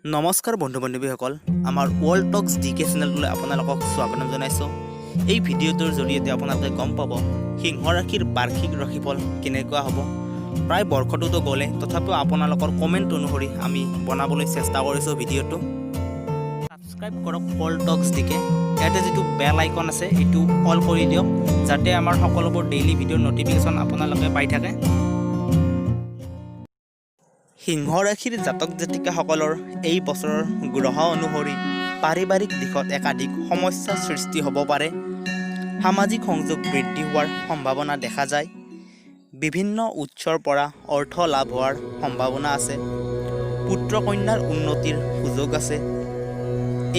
নমস্কাৰ বন্ধু-বান্ধৱীসকল, আমাৰ ৱৰ্ল্ড টক্স ডিকে চেনেললৈ আপোনালোকক স্বাগতম জনাইছোঁ। এই ভিডিঅ'টোৰ জৰিয়তে আপোনালোকে গম পাব সিংহ ৰাশিৰ বাৰ্ষিক ৰাশিফল কেনেকুৱা হ'ব। প্ৰায় বৰ্ষটোতো গ'লে, তথাপিও আপোনালোকৰ কমেণ্ট অনুসৰি আমি বনাবলৈ চেষ্টা কৰিছোঁ ভিডিঅ'টো। ছাবস্ক্ৰাইব কৰক ৱৰ্ল্ড টক্স ডিকে। ইয়াতে যিটো বেল আইকন আছে এইটো অল কৰি দিয়ক, যাতে আমাৰ সকলোবোৰ ডেইলি ভিডিঅ'ৰ নটিফিকেশ্যন আপোনালোকে পাই থাকে। সিংহ ৰাশিৰ জাতক জাতিকাসকলৰ এই বছৰৰ গ্ৰহ অনুসৰি পাৰিবাৰিক দিশত একাধিক সমস্যাৰ সৃষ্টি হ'ব পাৰে। সামাজিক সংযোগ বৃদ্ধি হোৱাৰ সম্ভাৱনা দেখা যায়। বিভিন্ন উৎসৰ পৰা অৰ্থ লাভ হোৱাৰ সম্ভাৱনা আছে। পুত্ৰ কন্যাৰ উন্নতিৰ সুযোগ আছে।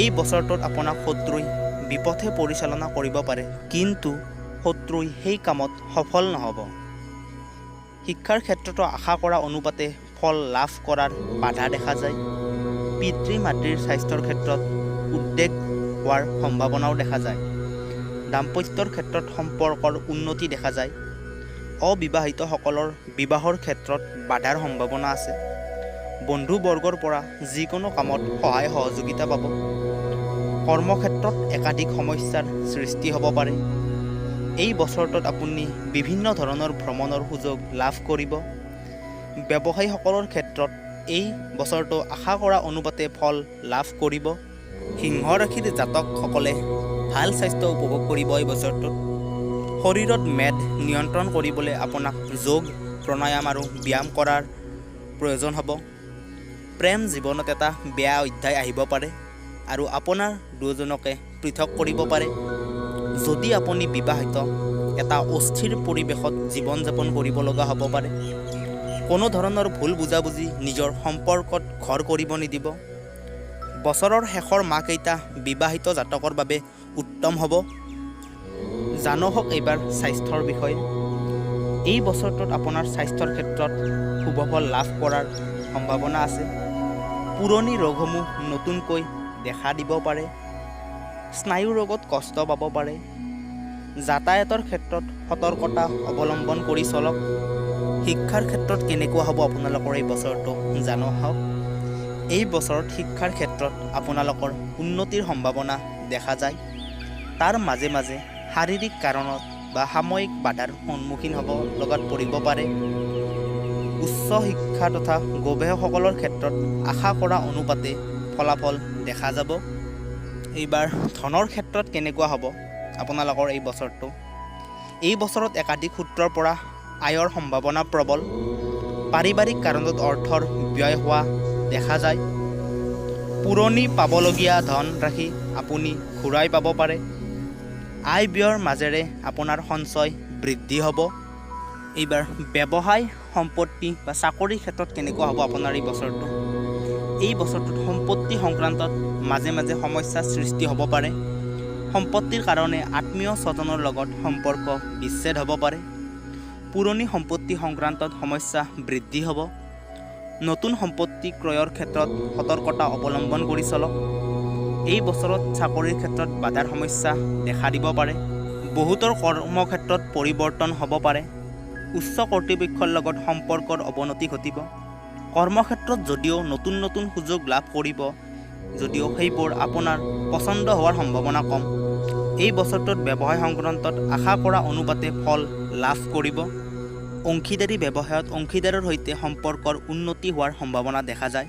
এই বছৰটোত আপোনাক শত্ৰুই বিপথে পৰিচালনা কৰিব পাৰে, কিন্তু শত্ৰুই সেই কামত সফল নহ'ব। শিক্ষাৰ ক্ষেত্ৰতো আশা কৰা অনুপাতে ফল লাভ কৰাৰ বাধা দেখা যায়। পিতৃ মাতৃৰ স্বাস্থ্যৰ ক্ষেত্ৰত উদ্বেগ হোৱাৰ সম্ভাৱনাও দেখা যায়। দাম্পত্যৰ ক্ষেত্ৰত সম্পৰ্কৰ উন্নতি দেখা যায়। অবিবাহিতসকলৰ বিবাহৰ ক্ষেত্ৰত বাধাৰ সম্ভাৱনা আছে। বন্ধুবৰ্গৰ পৰা যিকোনো কামত সহায় সহযোগিতা পাব। কৰ্মক্ষেত্ৰত একাধিক সমস্যাৰ সৃষ্টি হ'ব পাৰে। এই বছৰটোত আপুনি বিভিন্ন ধৰণৰ ভ্ৰমণৰ সুযোগ লাভ কৰিব। ব্যৱসায়ীসকলৰ ক্ষেত্ৰত এই বছৰটো আশা কৰা অনুপাতে ফল লাভ কৰিব। সিংহ ৰাশিৰ জাতকসকলে ভাল স্বাস্থ্য উপভোগ কৰিব। এই বছৰটোত শৰীৰত মেদ নিয়ন্ত্ৰণ কৰিবলৈ আপোনাক যোগ, প্ৰণায়াম আৰু ব্যায়াম কৰাৰ প্ৰয়োজন হ'ব। প্ৰেম জীৱনত এটা বেয়া অধ্যায় আহিব পাৰে আৰু আপোনাৰ দুজনকে পৃথক কৰিব পাৰে। যদি আপুনি বিবাহিত, এটা অস্থিৰ পৰিৱেশত জীৱন যাপন কৰিব লগা হ'ব পাৰে। কোনো ধৰণৰ ভুল বুজাবুজি নিজৰ সম্পৰ্কত ঘৰ কৰিব নিদিব। বছৰৰ শেষৰ মাহকেইটা বিবাহিত জাতকৰ বাবে উত্তম হ'ব। জানক এইবাৰ স্বাস্থ্যৰ বিষয়ে। এই বছৰটোত আপোনাৰ স্বাস্থ্যৰ ক্ষেত্ৰত শুভফল লাভ কৰাৰ সম্ভাৱনা আছে। পুৰণি ৰোগসমূহ নতুনকৈ দেখা দিব পাৰে। স্নায়ু ৰোগত কষ্ট পাব পাৰে। যাতায়াতৰ ক্ষেত্ৰত সতৰ্কতা অৱলম্বন কৰি চলক। শিক্ষাৰ ক্ষেত্ৰত কেনেকুৱা হ'ব আপোনালোকৰ এই বছৰটো জানো আহক। এই বছৰত শিক্ষাৰ ক্ষেত্ৰত আপোনালোকৰ উন্নতিৰ সম্ভাৱনা দেখা যায়। তাৰ মাজে মাজে শাৰীৰিক কাৰণত বা সাময়িক বাধাৰ সন্মুখীন হ'ব লগাত পৰিব পাৰে। উচ্চ শিক্ষা তথা গৱেষকসকলৰ ক্ষেত্ৰত আশা কৰা অনুপাতে ফলাফল দেখা যাব। এইবাৰ ধনৰ ক্ষেত্ৰত কেনেকুৱা হ'ব আপোনালোকৰ এই বছৰটো। এই বছৰত একাধিক সূত্ৰৰ পৰা আয়ৰ সম্ভাৱনা প্ৰবল। পাৰিবাৰিক কাৰণত অৰ্থৰ ব্যয় হোৱা দেখা যায়। পুৰণি পাবলগীয়া ধনৰাশি আপুনি ঘূৰাই পাব পাৰে। আয় ব্যয়ৰ মাজেৰে আপোনাৰ সঞ্চয় বৃদ্ধি হ'ব। এইবাৰ ব্যৱসায়, সম্পত্তি বা চাকৰিৰ ক্ষেত্ৰত কেনেকুৱা হ'ব আপোনাৰ এই বছৰটো। এই বছৰটোত সম্পত্তি সংক্ৰান্তত মাজে মাজে সমস্যাৰ সৃষ্টি হ'ব পাৰে। সম্পত্তিৰ কাৰণে আত্মীয় স্বজনৰ লগত সম্পৰ্ক বিচ্ছেদ হ'ব পাৰে। পুৰণি সম্পত্তি সংক্ৰান্তত সমস্যা বৃদ্ধি হ'ব। নতুন সম্পত্তি ক্ৰয়ৰ ক্ষেত্ৰত সতৰ্কতা অৱলম্বন কৰি চলক। এই বছৰত চাকৰিৰ ক্ষেত্ৰত বাধাৰ সমস্যা দেখা দিব পাৰে। বহুতৰ কৰ্মক্ষেত্ৰত পৰিৱৰ্তন হ'ব পাৰে। উচ্চ কৰ্তৃপক্ষৰ লগত সম্পৰ্কৰ অৱনতি ঘটিব। কৰ্মক্ষেত্ৰত যদিও নতুন নতুন সুযোগ লাভ কৰিব, যদিও সেইবোৰ আপোনাৰ পচন্দ হোৱাৰ সম্ভাৱনা কম। এই বছৰটোত ব্যৱসায় সংক্ৰান্তত আশা কৰা অনুপাতে ফল লাভ কৰিব। অংশীদাৰী ব্যৱসায়ত অংশীদাৰৰ সৈতে সম্পৰ্কৰ উন্নতি হোৱাৰ সম্ভাৱনা দেখা যায়।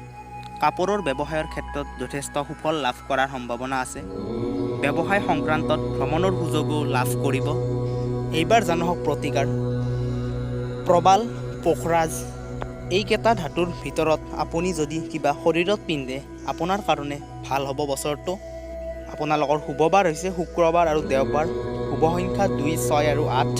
কাপোৰৰ ব্যৱসায়ৰ ক্ষেত্ৰত যথেষ্ট সুফল লাভ কৰাৰ সম্ভাৱনা আছে। ব্যৱসায় সংক্ৰান্তত ভ্ৰমণৰ সুযোগো লাভ কৰিব। এইবাৰ জানক প্ৰতিকাৰ। প্ৰবাল, পোখৰাজ এইকেইটা ধাতুৰ ভিতৰত আপুনি যদি কিবা শৰীৰত পিন্ধে আপোনাৰ কাৰণে ভাল হ'ব বছৰটো। আপোনালোকৰ শুভ বাৰ হৈছে শুক্ৰবাৰ আৰু দেওবাৰ। শুভ সংখ্যা 2, 6 আৰু 8।